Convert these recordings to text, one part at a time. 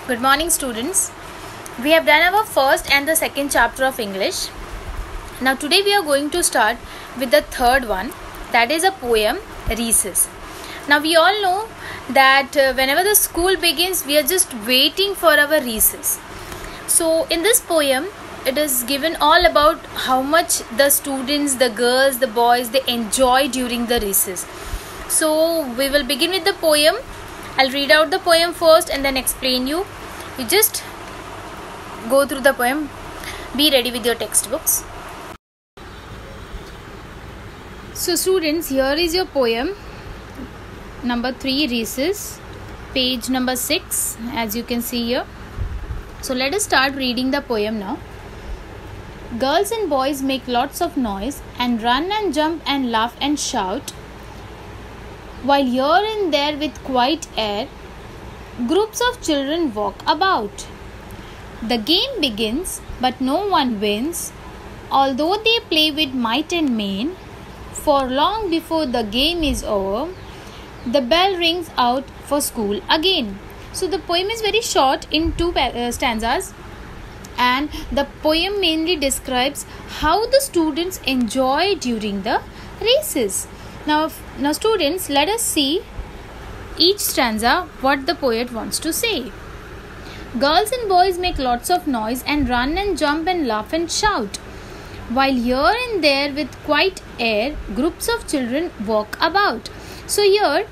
Good morning, students. We have done our first and the second chapter of English. Now today we are going to start with the third one, that is a poem, Recess. Now we all know that whenever the school begins, we are just waiting for our recess. So in this poem, it is given all about how much the students, the girls, the boys, they enjoy during the recess. So we will begin with the poem. I'll read out the poem first and then explain you. You just go through the poem. Be ready with your textbooks. So students, here is your poem. Number 3, Recess. Page number 6, as you can see here. So let us start reading the poem now. Girls and boys make lots of noise and run and jump and laugh and shout. While here and there with quiet air, groups of children walk about. The game begins, but no one wins, although they play with might and main. For long before the game is over, the bell rings out for school again. So the poem is very short in 2 stanzas, and the poem mainly describes how the students enjoy during the recess. Now students, let us see each stanza what the poet wants to say. Girls and boys make lots of noise and run and jump and laugh and shout. While here and there with quiet air, groups of children walk about. So here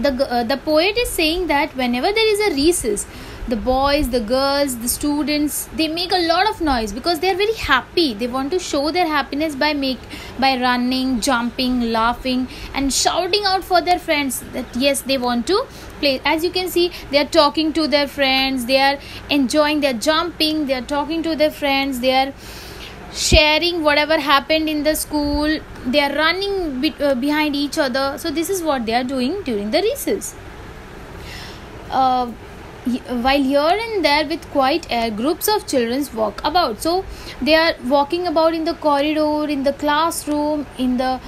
the poet is saying that whenever there is a recess, the boys, the girls, the students, they make a lot of noise because they are very happy. They want to show their happiness by running, jumping, laughing and shouting out for their friends that yes, they want to play. As you can see, they are talking to their friends, they are enjoying, they are jumping, they are talking to their friends, they are sharing whatever happened in the school, they are running behind each other. So this is what they are doing during the recess. While here and there with quiet air, groups of children walk about. So they are walking about in the corridor, in the classroom, in the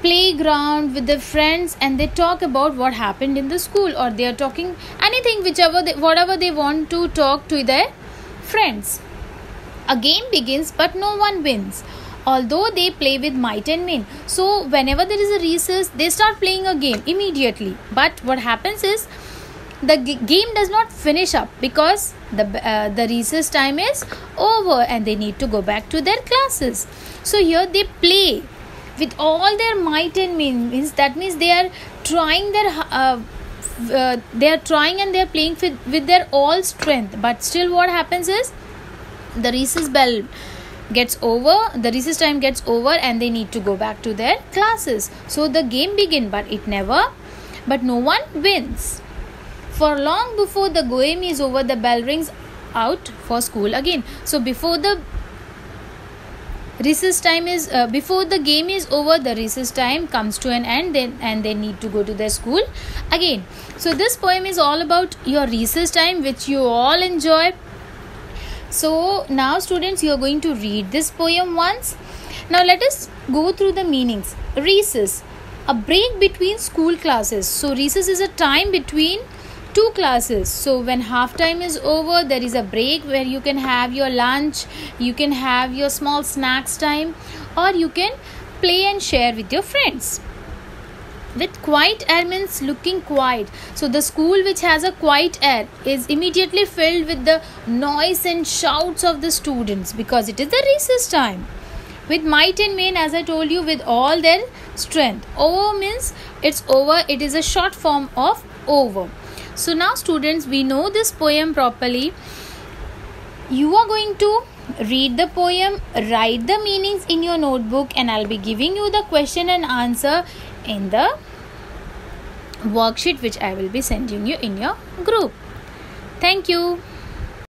playground with their friends, and they talk about what happened in the school, or they are talking anything, whatever they want to talk to their friends. A game begins, but no one wins, although they play with might and main. So whenever there is a recess, they start playing a game immediately. But what happens is, the game does not finish up because the recess time is over and they need to go back to their classes. So here they play with all their might and main. That means they are trying and they are playing with their all strength. But still, what happens is, the recess bell gets over, the recess time gets over, and they need to go back to their classes. So the game begins, but no one wins. For long before the game is over, the bell rings out for school again. So before the recess time before the game is over, the recess time comes to an end, and they need to go to their school again. So this poem is all about your recess time, which you all enjoy. So now students, you are going to read this poem once. Now let us go through the meanings. Recess, a break between school classes. So recess is a time between 2 classes. So when half time is over, there is a break where you can have your lunch, you can have your small snacks time, or you can play and share with your friends. With quiet air means looking quiet. So the school which has a quiet air is immediately filled with the noise and shouts of the students because it is the recess time. With might and main, as I told you, with all their strength. Over means it's over. It is a short form of over. So now students, we know this poem properly. You are going to read the poem, write the meanings in your notebook, and I'll be giving you the question and answer in the worksheet which I will be sending you in your group. Thank you.